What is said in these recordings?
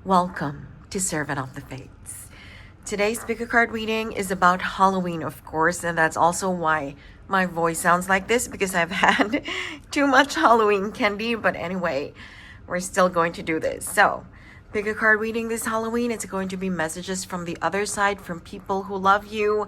Welcome to Servant of the Fates. Today's pick-a-card reading is about Halloween, of course, and that's also why my voice sounds like this, because I've had too much Halloween candy. But anyway, we're still going to do this. So, pick-a-card reading this Halloween, it's going to be messages from the other side, from people who love you,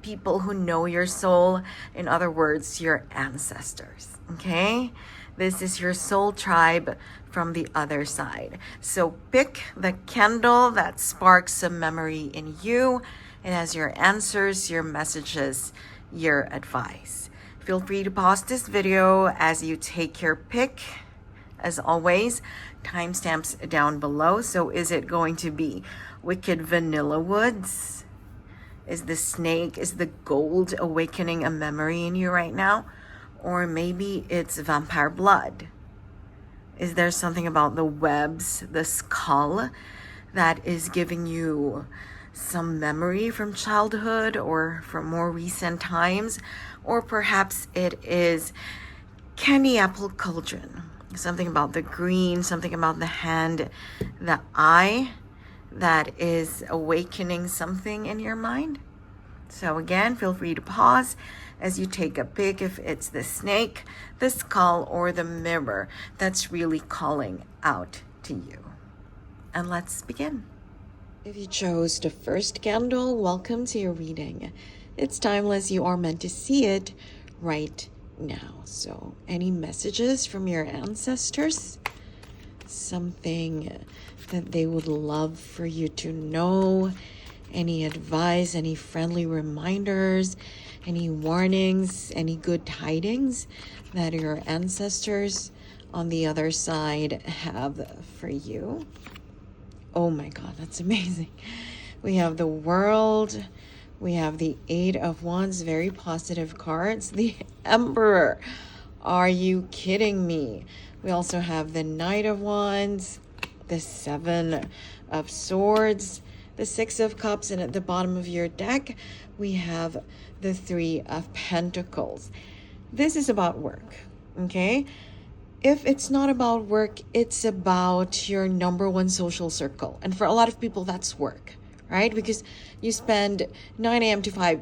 people who know your soul. In other words, your ancestors, okay? This is your soul tribe from the other side. So pick the candle that sparks a memory in you. It has your answers, your messages, your advice. Feel free to pause this video as you take your pick. As always, timestamps down below. So is it going to be Wicked Vanilla Woods? Is the snake, is the gold awakening a memory in you right now? Or maybe it's vampire blood. Is there something about the webs, the skull, that is giving you some memory from childhood or from more recent times? Or perhaps it is candy apple cauldron. Something about the green, something about the hand, the eye, that is awakening something in your mind. So again, feel free to pause as you take a pick, if it's the snake, the skull, or the mirror that's really calling out to you. And let's begin. If you chose the first candle, welcome to your reading. It's timeless. You are meant to see it right now. So any messages from your ancestors? Something that they would love for you to know? Any advice, any friendly reminders, any warnings, any good tidings that your ancestors on the other side have for you? Oh my God, that's amazing. We have the World, we have the Eight of Wands, very positive cards. The Emperor, are you kidding me? We also have the Knight of Wands, the Seven of Swords, the Six of Cups, and at the bottom of your deck, we have the Three of Pentacles. This is about work, okay? If it's not about work, it's about your number one social circle. And for a lot of people, that's work, right? Because you spend 9 a.m. to 5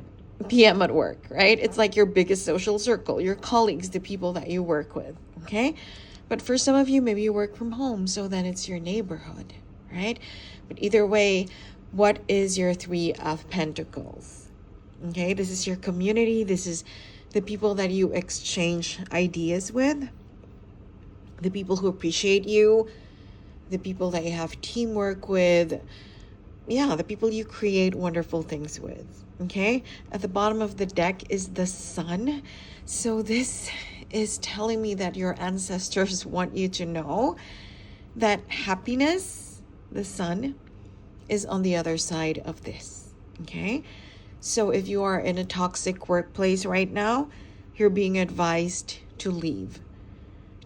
p.m. at work, right? It's like your biggest social circle, your colleagues, the people that you work with, okay? But for some of you, maybe you work from home, so then it's your neighborhood, right? But either way, what is your Three of Pentacles? Okay, this is your community. This is the people that you exchange ideas with, the people who appreciate you, the people that you have teamwork with. Yeah, the people you create wonderful things with. Okay, at the bottom of the deck is the Sun. So this is telling me that your ancestors want you to know that happiness, the Sun, is on the other side of this, okay? So if you are in a toxic workplace right now, you're being advised to leave,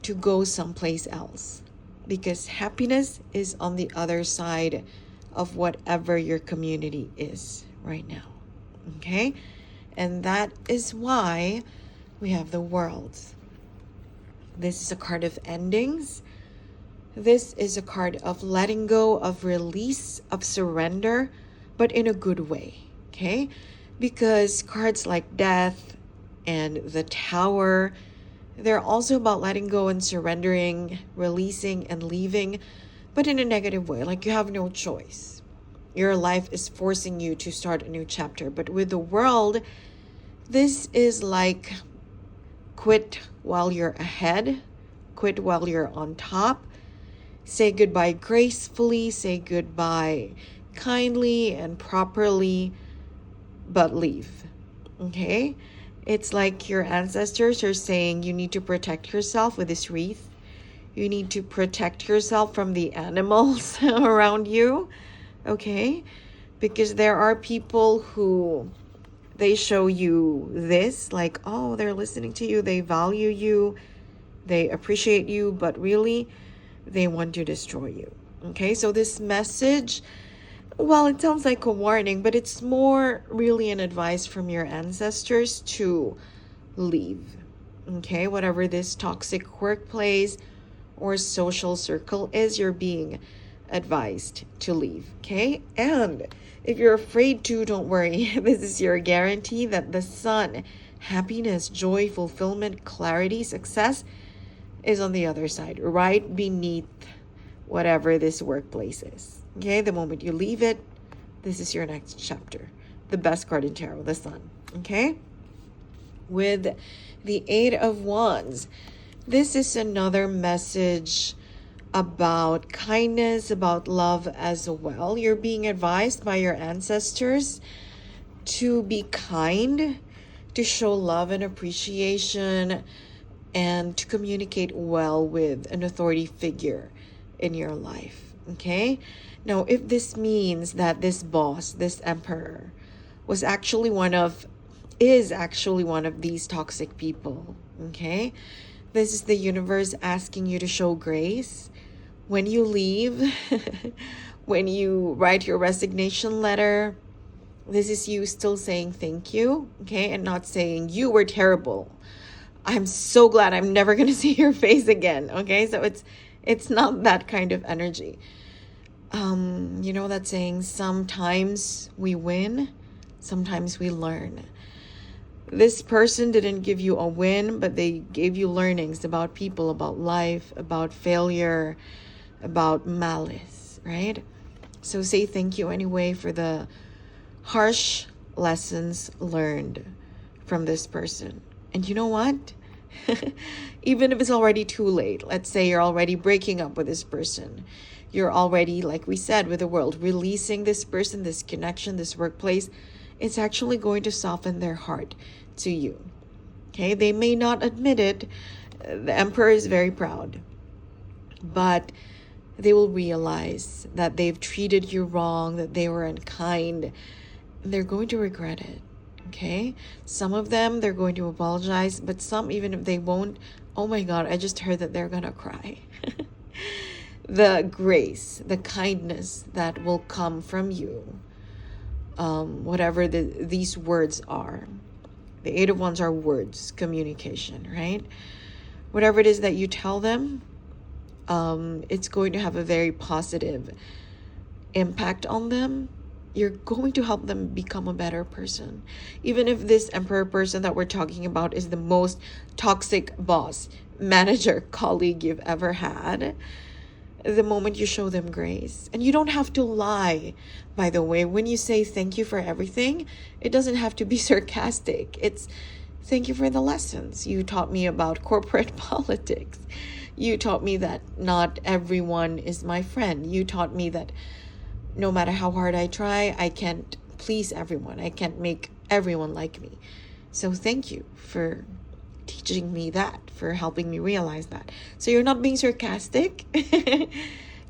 to go someplace else, because happiness is on the other side of whatever your community is right now, okay? And that is why we have the World. This is a card of endings. This is a card of letting go, of release, of surrender, but in a good way, okay? Because cards like Death and the Tower, they're also about letting go and surrendering, releasing and leaving, but in a negative way, like you have no choice. Your life is forcing you to start a new chapter. But with the World, this is like quit while you're ahead, quit while you're on top. Say goodbye gracefully, say goodbye kindly and properly, but leave, okay? It's like your ancestors are saying you need to protect yourself with this wreath. You need to protect yourself from the animals around you, okay? Because there are people who, they show you this, like, oh, they're listening to you, they value you, they appreciate you, but really, they want to destroy you. Okay, so this message, well, it sounds like a warning, but it's more really an advice from your ancestors to leave. Okay, whatever this toxic workplace or social circle is, you're being advised to leave. Okay, and if you're afraid to, don't worry. This is your guarantee that the sun, happiness, joy, fulfillment, clarity, success is on the other side, right beneath whatever this workplace is. Okay, the moment you leave it, this is your next chapter. The best card in tarot, the sun. Okay, with the Eight of Wands, this is another message about kindness, about love as well. You're being advised by your ancestors to be kind, to show love and appreciation, and to communicate well with an authority figure in your life. Okay? Now, if this means that this boss, this emperor, is actually one of these toxic people, okay? This is the universe asking you to show grace. When you leave, when you write your resignation letter, this is you still saying thank you, okay? And not saying you were terrible. I'm so glad I'm never going to see your face again, okay? So it's not that kind of energy. You know that saying, sometimes we win, sometimes we learn. This person didn't give you a win, but they gave you learnings about people, about life, about failure, about malice, right? So say thank you anyway for the harsh lessons learned from this person. And you know what? Even if it's already too late, let's say you're already breaking up with this person. You're already, like we said, with the world, releasing this person, this connection, this workplace. It's actually going to soften their heart to you. Okay, they may not admit it. The emperor is very proud, but they will realize that they've treated you wrong, that they were unkind. They're going to regret it. Okay, some of them, they're going to apologize, but some, even if they won't, oh my God, I just heard that they're gonna cry. The grace, the kindness that will come from you, whatever these words are. The Eight of Wands are words, communication, right? Whatever it is that you tell them, it's going to have a very positive impact on them. You're going to help them become a better person. Even if this emperor person that we're talking about is the most toxic boss, manager, colleague you've ever had, the moment you show them grace. And you don't have to lie, by the way. When you say thank you for everything, it doesn't have to be sarcastic. It's thank you for the lessons. You taught me about corporate politics. You taught me that not everyone is my friend. You taught me that no matter how hard I try, I can't please everyone. I can't make everyone like me. So thank you for teaching me that, for helping me realize that. So you're not being sarcastic.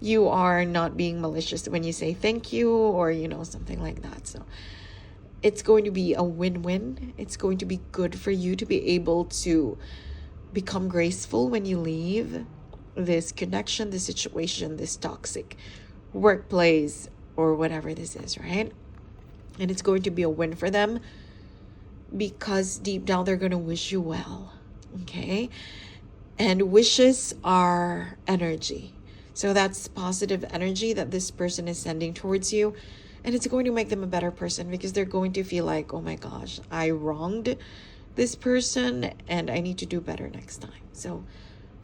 You are not being malicious when you say thank you or, something like that. So it's going to be a win-win. It's going to be good for you to be able to become graceful when you leave this connection, this situation, this toxic workplace, or whatever this is, right? And it's going to be a win for them because deep down they're going to wish you well, okay? And wishes are energy. So that's positive energy that this person is sending towards you. And it's going to make them a better person because they're going to feel like, oh my gosh, I wronged this person and I need to do better next time. So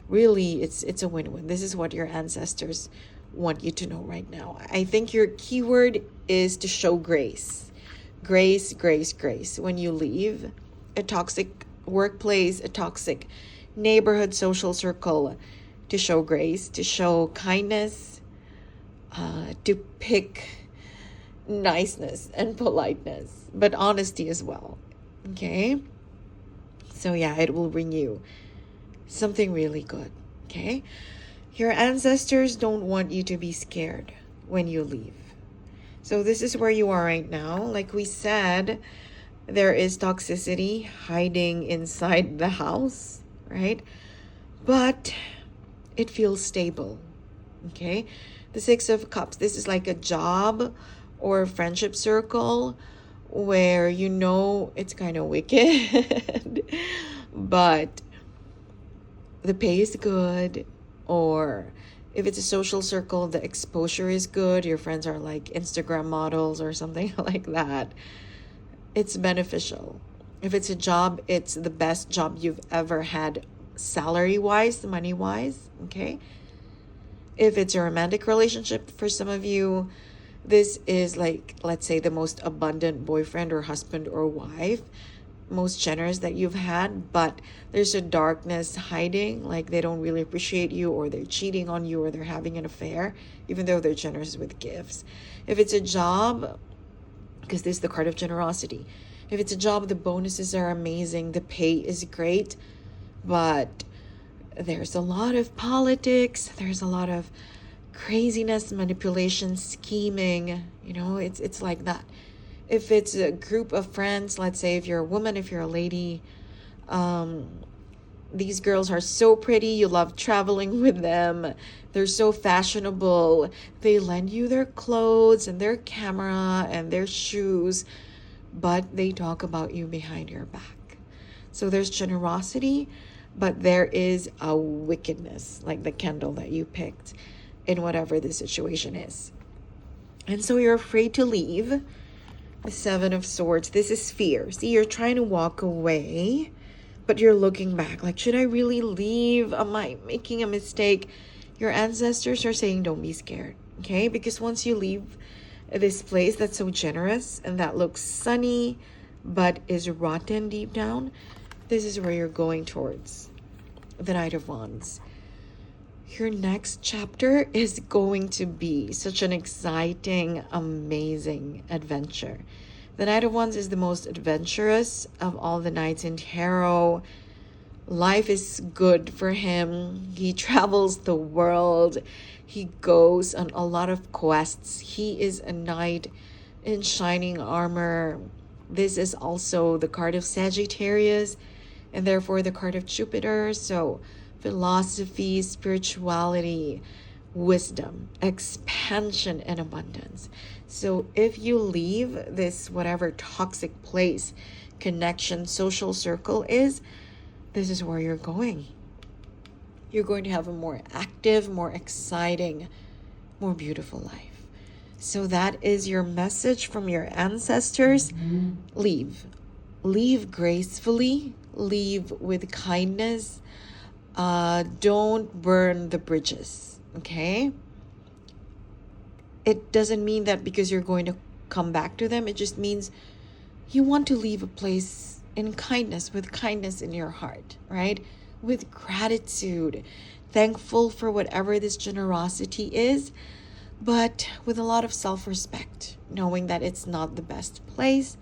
really, it's a win-win. This is what your ancestors want you to know right now. I think your keyword is to show grace. Grace, grace, grace. When you leave a toxic workplace, a toxic neighborhood, social circle, to show grace, to show kindness, to pick niceness and politeness, but honesty as well. Okay? So yeah, it will bring you something really good. Okay? Your ancestors don't want you to be scared when you leave. So this is where you are right now. Like we said, there is toxicity hiding inside the house, right? But it feels stable, okay? The Six of Cups, this is like a job or a friendship circle where it's kind of wicked, but the pay is good, or If it's a social circle, the exposure is good. Your friends are like Instagram models or something like that. It's beneficial. If it's a job, it's the best job you've ever had, salary-wise, money-wise, okay? If it's a romantic relationship for some of you, this is like, let's say, the most abundant boyfriend or husband or wife, most generous that you've had, but there's a darkness hiding, like they don't really appreciate you, or they're cheating on you, or they're having an affair, even though they're generous with gifts. If it's a job, because this is the card of generosity, if it's a job, the bonuses are amazing, the pay is great, but there's a lot of politics, there's a lot of craziness, manipulation, scheming, it's like that. If it's a group of friends, let's say if you're a woman, if you're a lady, these girls are so pretty, you love traveling with them, they're so fashionable, they lend you their clothes and their camera and their shoes, but they talk about you behind your back. So there's generosity, but there is a wickedness, like the candle that you picked, in whatever the situation is. And so you're afraid to leave. The Seven of Swords, this is fear. See, you're trying to walk away, but you're looking back. Like, should I really leave? Am I making a mistake? Your ancestors are saying, don't be scared, okay? Because once you leave this place that's so generous and that looks sunny, but is rotten deep down, this is where you're going towards. The Knight of Wands. Your next chapter is going to be such an exciting, amazing adventure. The Knight of Wands is the most adventurous of all the knights in tarot. Life is good for him. He travels the world. He goes on a lot of quests. He is a knight in shining armor. This is also the card of Sagittarius, and therefore the card of Jupiter. So philosophy, spirituality, wisdom, expansion, and abundance. So if you leave this whatever toxic place, connection, social circle is, this is where you're going. You're going to have a more active, more exciting, more beautiful life. So that is your message from your ancestors. Leave. Leave gracefully. Leave with kindness. Don't burn the bridges, okay? It doesn't mean that because you're going to come back to them. It just means you want to leave a place in kindness, with kindness in your heart, right? With gratitude, thankful for whatever this generosity is, but with a lot of self-respect, knowing that it's not the best place,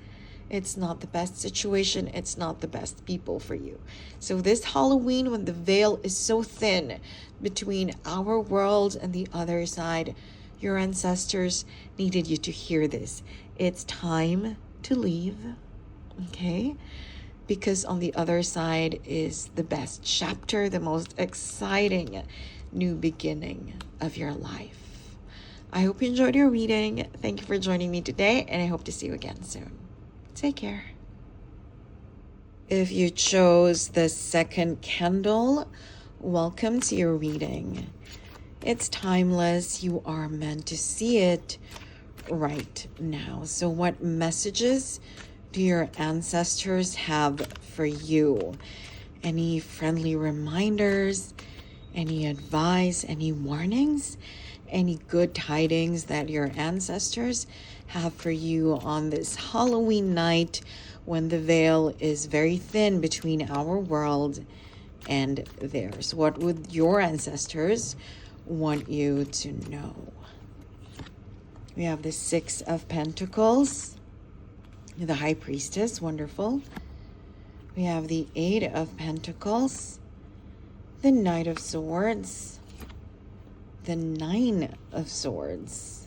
it's not the best situation, it's not the best people for you. So this Halloween, when the veil is so thin between our world and the other side, your ancestors needed you to hear this. It's time to leave, okay? Because on the other side is the best chapter, the most exciting new beginning of your life. I hope you enjoyed your reading. Thank you for joining me today, and I hope to see you again soon. Take care. If you chose the second candle, welcome to your reading. It's timeless. You are meant to see it right now. So what messages do your ancestors have for you? Any friendly reminders? Any advice? Any warnings? Any good tidings that your ancestors have for you on this Halloween night when the veil is very thin between our world and theirs? What would your ancestors want you to know? We have the Six of Pentacles, the High Priestess, wonderful. We have the Eight of Pentacles, the Knight of Swords, the Nine of Swords,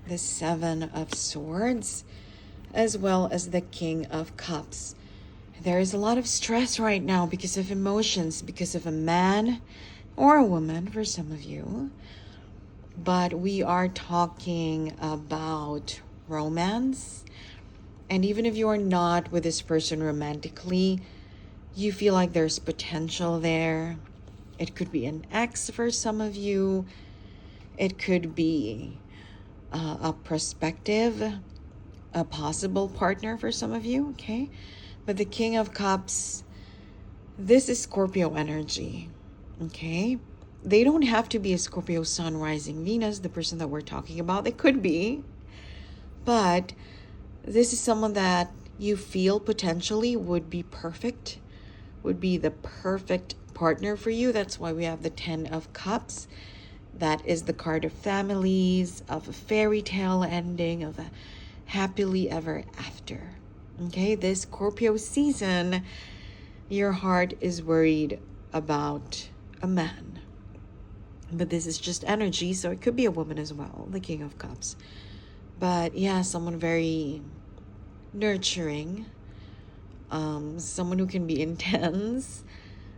the Seven of Swords, as well as the King of Cups. There is a lot of stress right now because of emotions, because of a man or a woman for some of you. But we are talking about romance. And even if you are not with this person romantically, you feel like there's potential there. It could be an ex for some of you. It could be a prospective, a possible partner for some of you, okay? But the King of Cups, this is Scorpio energy, okay? They don't have to be a Scorpio Sun, Rising, Venus, the person that we're talking about. They could be, but this is someone that you feel potentially would be perfect, would be the perfect partner for you. That's why we have the 10 of Cups. That is the card of families, of a fairy tale ending, of a happily ever after. Okay, this Scorpio season, your heart is worried about a man. But this is just energy, so it could be a woman as well, the King of Cups. But yeah, someone very nurturing, someone who can be intense,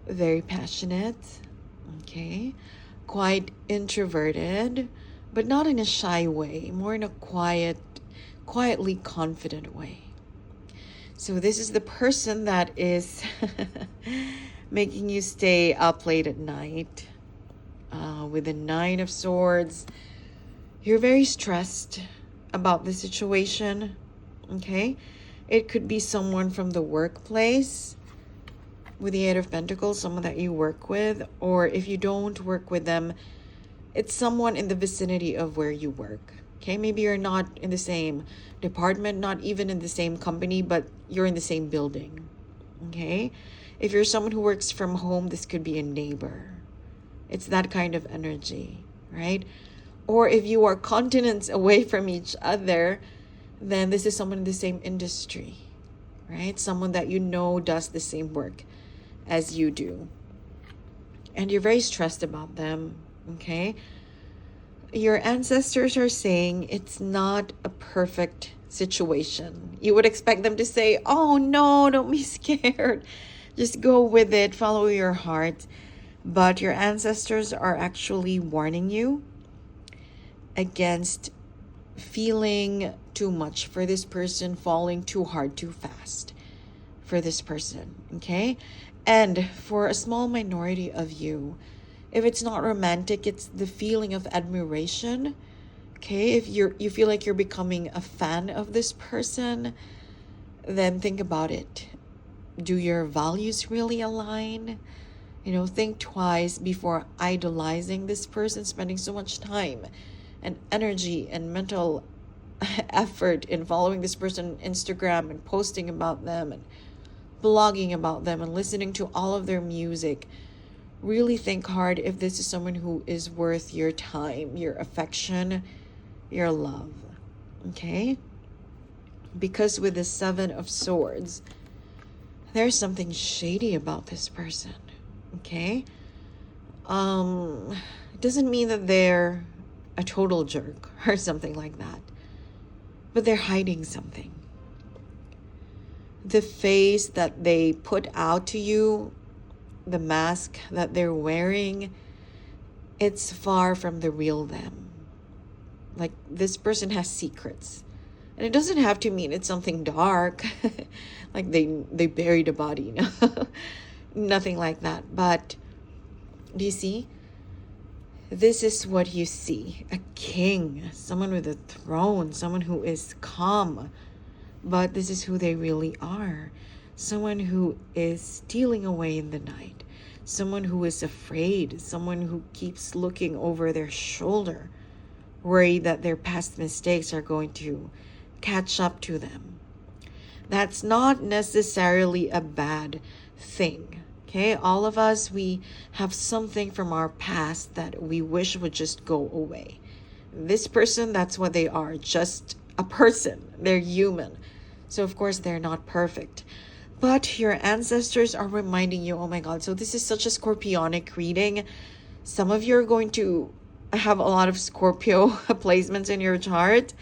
very passionate, okay, quite introverted, but not in a shy way, more in a quietly confident way. So this is the person that is making you stay up late at night. With the 9 of Swords, you're very stressed about the situation, okay? It could be someone from the workplace with the 8 of Pentacles, someone that you work with, or if you don't work with them, it's someone in the vicinity of where you work, okay? Maybe you're not in the same department, not even in the same company, but you're in the same building, okay? If you're someone who works from home, this could be a neighbor. It's that kind of energy, right? Or if you are continents away from each other, then this is someone in the same industry, right? Someone that you know does the same work as you do. And you're very stressed about them, okay? Your ancestors are saying it's not a perfect situation. You would expect them to say, oh no, don't be scared. Just go with it, follow your heart. But your ancestors are actually warning you against feeling too much for this person, falling too hard, too fast for this person, okay? And for a small minority of you, if it's not romantic, it's the feeling of admiration, okay? If you feel like you're becoming a fan of this person, then think about it. Do your values really align? Think twice before idolizing this person, spending so much time and energy and mental effort in following this person on Instagram and posting about them and blogging about them and listening to all of their music. Really think hard if this is someone who is worth your time, your affection, your love, okay? Because with the 7 of Swords, there's something shady about this person. Okay, it doesn't mean that they're a total jerk or something like that, but they're hiding something. The face that they put out to you, the mask that they're wearing, it's far from the real them. Like, this person has secrets, and it doesn't have to mean it's something dark, like they buried a body, Nothing like that. But do you see? This is what you see. A king, someone with a throne, someone who is calm. But this is who they really are. Someone who is stealing away in the night. Someone who is afraid. Someone who keeps looking over their shoulder, worried that their past mistakes are going to catch up to them. That's not necessarily a bad thing. Okay, all of us, we have something from our past that we wish would just go away. This person, that's what they are, just a person. They're human. So of course they're not perfect. But your ancestors are reminding you, oh my God, so this is such a Scorpionic reading. Some of you are going to have a lot of Scorpio placements in your chart,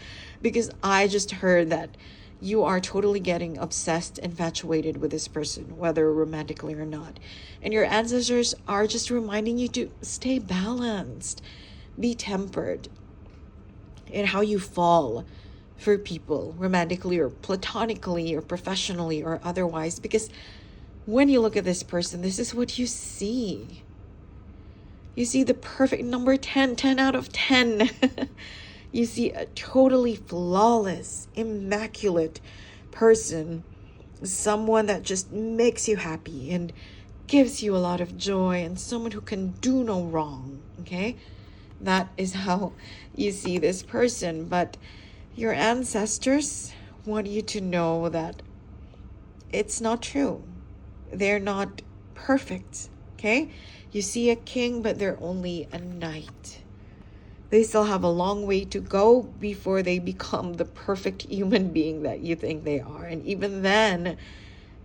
because I just heard that you are totally getting obsessed, infatuated with this person, whether romantically or not. And your ancestors are just reminding you to stay balanced, be tempered in how you fall for people, romantically or platonically or professionally or otherwise. Because when you look at this person, this is what you see. You see the perfect number 10, 10 out of 10. You see a totally flawless, immaculate person, someone that just makes you happy and gives you a lot of joy, and someone who can do no wrong, okay? That is how you see this person. But your ancestors want you to know that it's not true. They're not perfect, okay? You see a king, but they're only a knight. They still have a long way to go before they become the perfect human being that you think they are. And even then,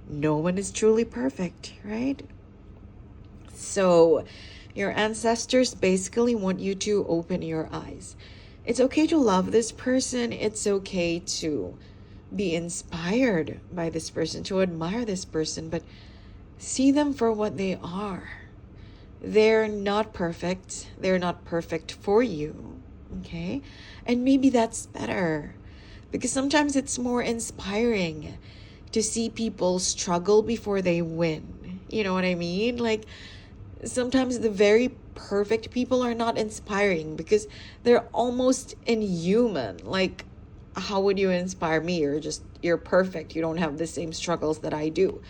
no one is truly perfect, right? So your ancestors basically want you to open your eyes. It's okay to love this person. It's okay to be inspired by this person, to admire this person, but see them for what they are. They're not perfect. They're not perfect for you, okay? And maybe that's better, because sometimes it's more inspiring to see people struggle before they win. You know what I mean? Like, sometimes the very perfect people are not inspiring because they're almost inhuman. Like, how would you inspire me? You're perfect. You don't have the same struggles that I do.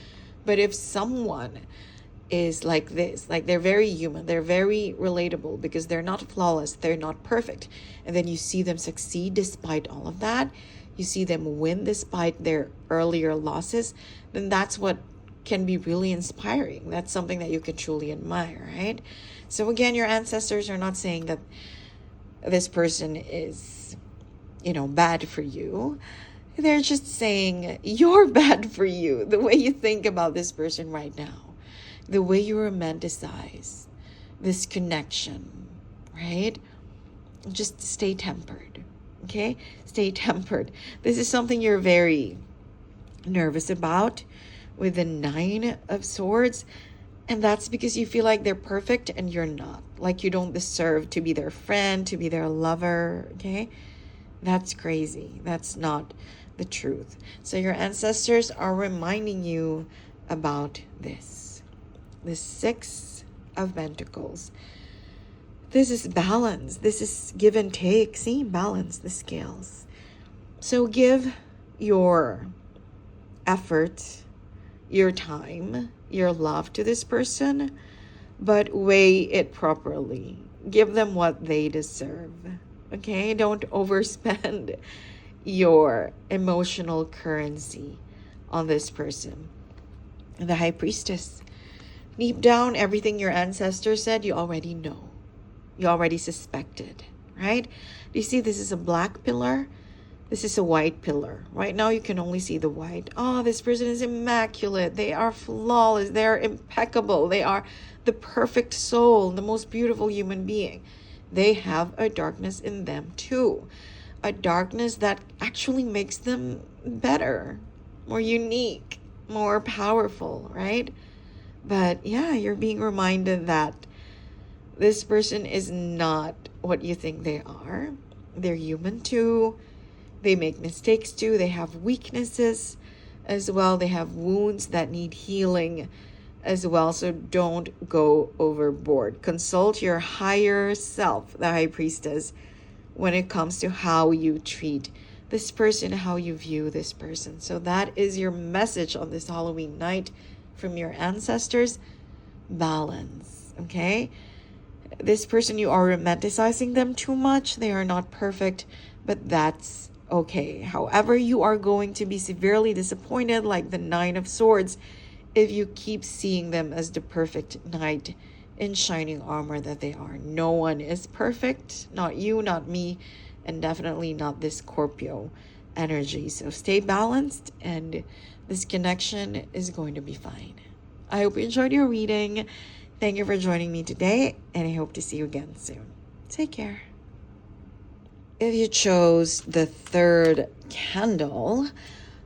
But if someone is like this, like they're very human, they're very relatable because they're not flawless, they're not perfect, and then you see them succeed despite all of that, you see them win despite their earlier losses, then that's what can be really inspiring. That's something that you can truly admire, right? So again, your ancestors are not saying that this person is, bad for you. They're just saying you're bad for you, the way you think about this person right now, the way you romanticize this connection, right? Just stay tempered, okay? Stay tempered. This is something you're very nervous about with the 9 of Swords, and that's because you feel like they're perfect and you're not. Like you don't deserve to be their friend, to be their lover, okay? That's crazy. That's not the truth. So your ancestors are reminding you about this. The 6 of Pentacles. This is balance. This is give and take. See, balance the scales. So give your effort, your time, your love to this person, but weigh it properly. Give them what they deserve. Okay? Don't overspend your emotional currency on this person. The High Priestess. Deep down, everything your ancestors said, you already know. You already suspected, right? Do you see this is a black pillar? This is a white pillar. Right now, you can only see the white. Oh, this person is immaculate. They are flawless. They are impeccable. They are the perfect soul, the most beautiful human being. They have a darkness in them too. A darkness that actually makes them better, more unique, more powerful, right? But yeah, you're being reminded that this person is not what you think they are. They're human too. They make mistakes too. They have weaknesses as well. They have wounds that need healing as well. So don't go overboard. Consult your higher self, the High Priestess, when it comes to how you treat this person, how you view this person. So that is your message on this Halloween night from your ancestors. Balance, okay? This person, you are romanticizing them too much. They are not perfect, but that's okay. However, you are going to be severely disappointed, like the 9 of Swords, if you keep seeing them as the perfect knight in shining armor that they are. No one is perfect. Not you, not me, and definitely not this Scorpio energy. So stay balanced, and this connection is going to be fine. I hope you enjoyed your reading. Thank you for joining me today, and I hope to see you again soon. Take care. If you chose the 3rd candle,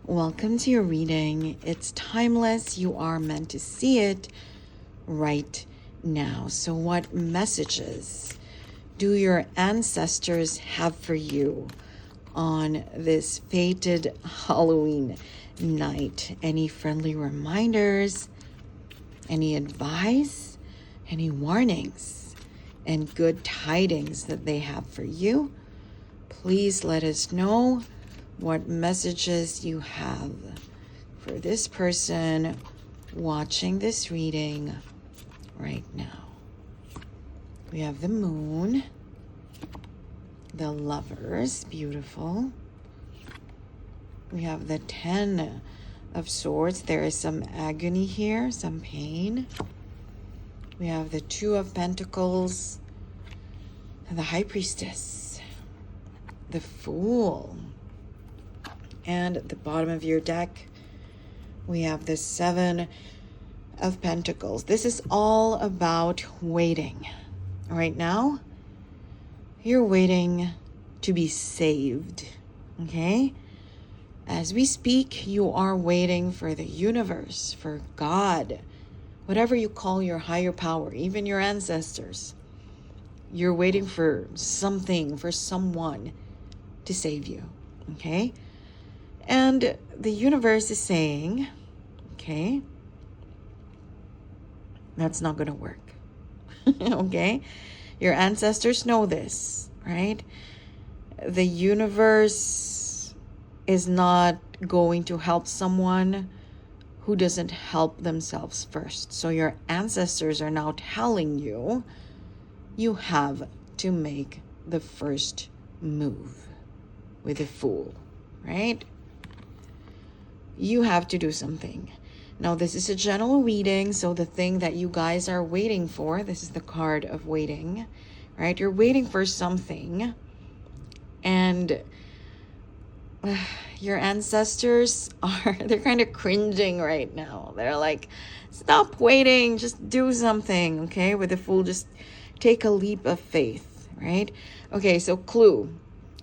welcome to your reading. It's timeless. You are meant to see it right now. So what messages do your ancestors have for you on this fated Halloween night? Any friendly reminders? Any advice? Any warnings? and good tidings that they have for you. Please let us know what messages you have for this person watching this reading right now. We have the Moon, the Lovers, beautiful. We have the 10 of Swords. There is some agony here, some pain. We have the 2 of Pentacles and the High Priestess, the Fool. And at the bottom of your deck, we have the 7 of Pentacles. This is all about waiting. Right now, you're waiting to be saved, okay? As we speak, you are waiting for the universe, for God, whatever you call your higher power, even your ancestors. You're waiting for something, for someone to save you, okay? And the universe is saying, okay, that's not going to work, okay? Your ancestors know this, right? The universe is not going to help someone who doesn't help themselves first. So your ancestors are now telling you, you have to make the first move with the Fool, right? You have to do something. Now, this is a general reading, so the thing that you guys are waiting for, this is the card of waiting, right? You're waiting for something, and your ancestors they're kind of cringing right now. They're like, stop waiting, just do something, okay? With the Fool, just take a leap of faith, right? Okay, so clue.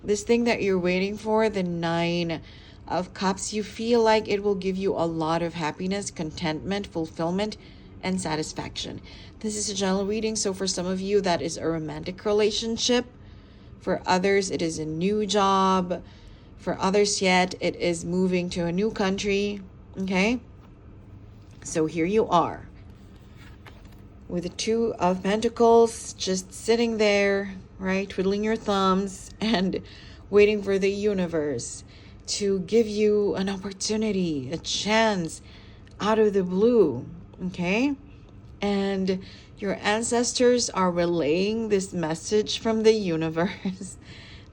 This thing that you're waiting for, the 9 of Cups, you feel like it will give you a lot of happiness, contentment, fulfillment, and satisfaction. This is a general reading, so for some of you, that is a romantic relationship. For others, it is a new job. For others yet, it is moving to a new country, okay? So here you are with the 2 of Pentacles, just sitting there, right, twiddling your thumbs and waiting for the universe to give you an opportunity, a chance out of the blue, okay? And your ancestors are relaying this message from the universe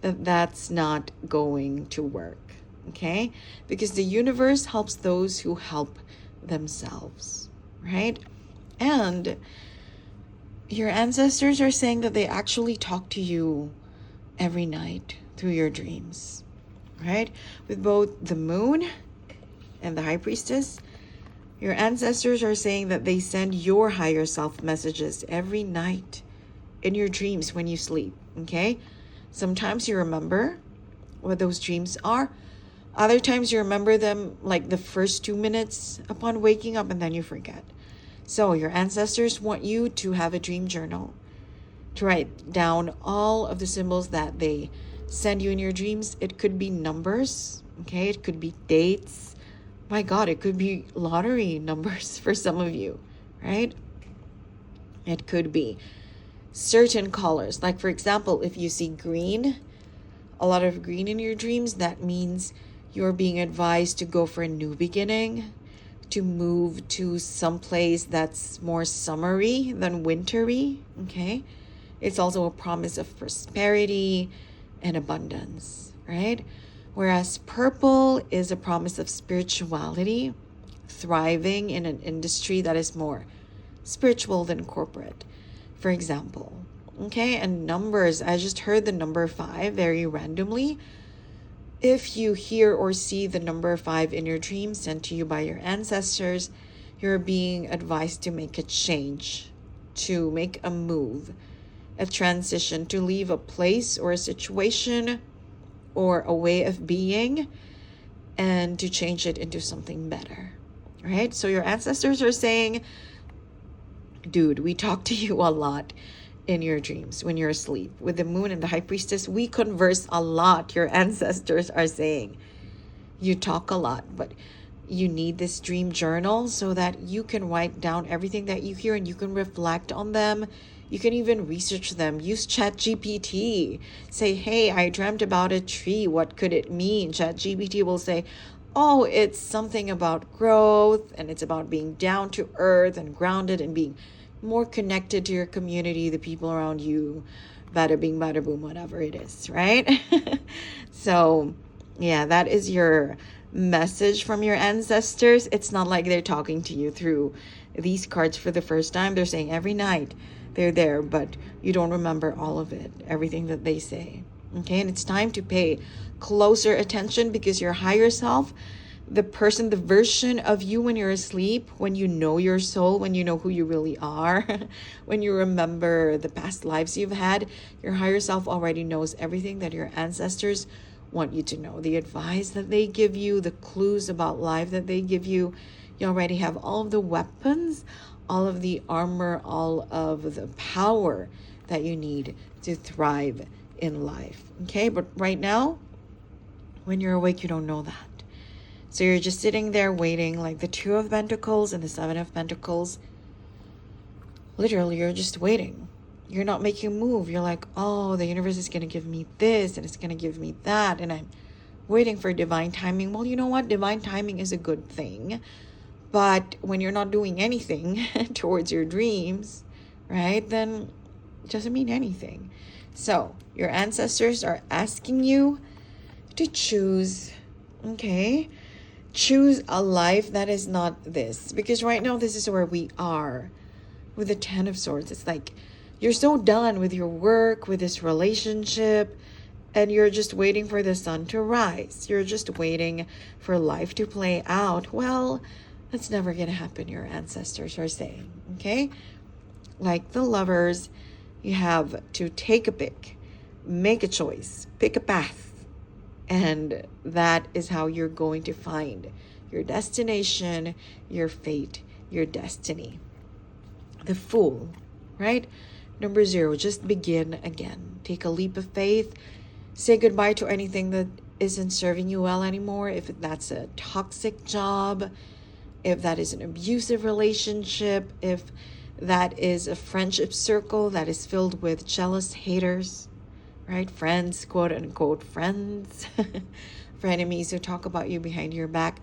that that's not going to work, okay? Because the universe helps those who help themselves, right? And your ancestors are saying that they actually talk to you every night through your dreams, right? With both the Moon and the High Priestess, your ancestors are saying that they send your higher self messages every night in your dreams when you sleep, okay? Sometimes you remember what those dreams are. Other times you remember them like the first 2 minutes upon waking up, and then you forget. So your ancestors want you to have a dream journal, to write down all of the symbols that they send you in your dreams. It could be numbers, okay? It could be dates. My God, it could be lottery numbers for some of you, right? It could be certain colors. Like, for example, if you see green, a lot of green in your dreams, that means you're being advised to go for a new beginning, to move to some place that's more summery than wintry, okay? It's also a promise of prosperity and abundance, right? Whereas purple is a promise of spirituality, thriving in an industry that is more spiritual than corporate, for example, okay? And numbers, I just heard the number 5 very randomly. If you hear or see the number 5 in your dreams sent to you by your ancestors, you're being advised to make a change, to make a move, a transition, to leave a place or a situation or a way of being and to change it into something better, right? So your ancestors are saying, dude, we talk to you a lot in your dreams when you're asleep. With the Moon and the High Priestess, we converse a lot. Your ancestors are saying you talk a lot, but you need this dream journal so that you can write down everything that you hear and you can reflect on them You can even research them. Use ChatGPT. Say, hey, I dreamt about a tree. What could it mean? ChatGPT will say, oh, it's something about growth, and it's about being down to earth and grounded and being more connected to your community, the people around you, bada bing, bada boom, whatever it is, right? So, yeah, that is your message from your ancestors. It's not like they're talking to you through these cards for the first time. They're saying every night they're there, but you don't remember all of it, everything that they say. Okay, and it's time to pay closer attention, because your higher self, the person, the version of you when you're asleep, when you know your soul, when you know who you really are, when you remember the past lives you've had, your higher self already knows everything that your ancestors want you to know. The advice that they give you, the clues about life that they give you, you already have all of the weapons, all of the armor, all of the power that you need to thrive in life. Okay, but right now, when you're awake, you don't know that. So you're just sitting there waiting, like the Two of Pentacles and the Seven of Pentacles. Literally, you're just waiting. You're not making a move. You're like, oh, the universe is going to give me this and it's going to give me that. And I'm waiting for divine timing. Well, you know what? Divine timing is a good thing. But when you're not doing anything towards your dreams, right, then it doesn't mean anything. So your ancestors are asking you to choose, okay? Choose a life that is not this. Because right now, this is where we are with the Ten of Swords. It's like you're so done with your work, with this relationship, and you're just waiting for the sun to rise. You're just waiting for life to play out. Well, that's never going to happen, your ancestors are saying, okay? Like the Lovers, you have to take a pick, make a choice, pick a path. And that is how you're going to find your destination, your fate, your destiny. The Fool, right? Number 0, just begin again. Take a leap of faith. Say goodbye to anything that isn't serving you well anymore. If that's a toxic job, if that is an abusive relationship, if that is a friendship circle that is filled with jealous haters, right? Friends, quote unquote friends, frenemies who talk about you behind your back.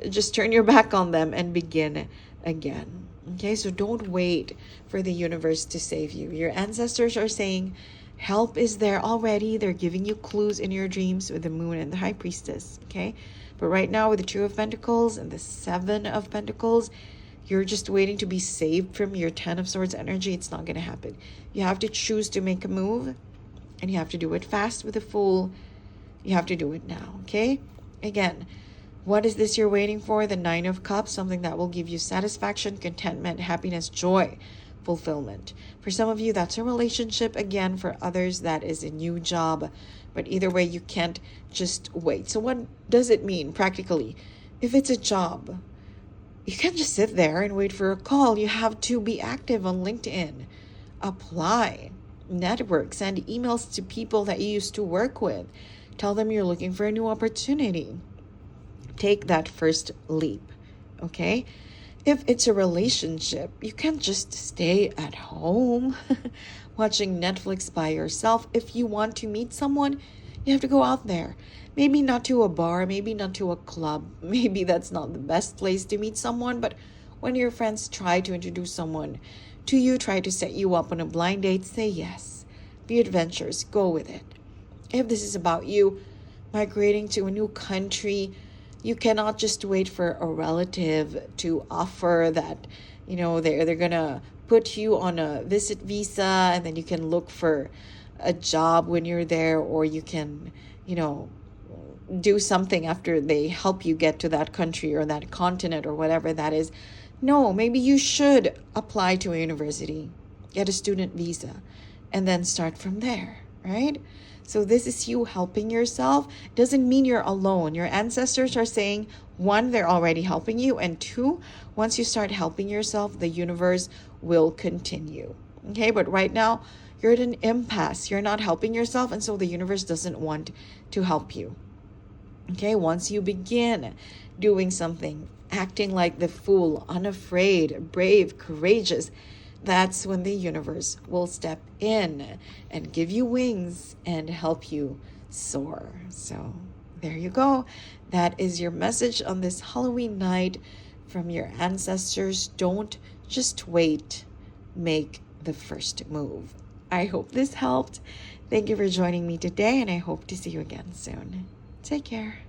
Just turn your back on them and begin again. Okay, so don't wait for the universe to save you. Your ancestors are saying help is there already. They're giving you clues in your dreams with the Moon and the High Priestess. Okay, but right now with the Two of Pentacles and the Seven of Pentacles, you're just waiting to be saved from your Ten of Swords energy. It's not going to happen. You have to choose to make a move. And you have to do it fast with the Fool. You have to do it now, okay? Again, what is this you're waiting for? The Nine of Cups, something that will give you satisfaction, contentment, happiness, joy, fulfillment. For some of you, that's a relationship. Again, for others, that is a new job. But either way, you can't just wait. So what does it mean practically? If it's a job, you can't just sit there and wait for a call. You have to be active on LinkedIn. Apply. Network, send emails to people that you used to work with. Tell them you're looking for a new opportunity. Take that first leap, okay? If it's a relationship, you can't just stay at home watching Netflix by yourself. If you want to meet someone, you have to go out there. Maybe not to a bar, maybe not to a club. Maybe that's not the best place to meet someone, but when your friends try to introduce someone to you, try to set you up on a blind date, say yes. Be adventurous. Go with it. If this is about you migrating to a new country, you cannot just wait for a relative to offer that, you know, they're going to put you on a visit visa and then you can look for a job when you're there, or you can, you know, do something after they help you get to that country or that continent or whatever that is. No, maybe you should apply to a university, get a student visa, and then start from there, right? So this is you helping yourself. Doesn't mean you're alone. Your ancestors are saying, 1, they're already helping you, and 2, once you start helping yourself, the universe will continue. Okay, but right now, you're at an impasse. You're not helping yourself, and so the universe doesn't want to help you. Okay, once you begin doing something, acting like the Fool, unafraid, brave, courageous, that's when the universe will step in and give you wings and help you soar. So there you go. That is your message on this Halloween night from your ancestors. Don't just wait. Make the first move. I hope this helped. Thank you for joining me today, and I hope to see you again soon. Take care.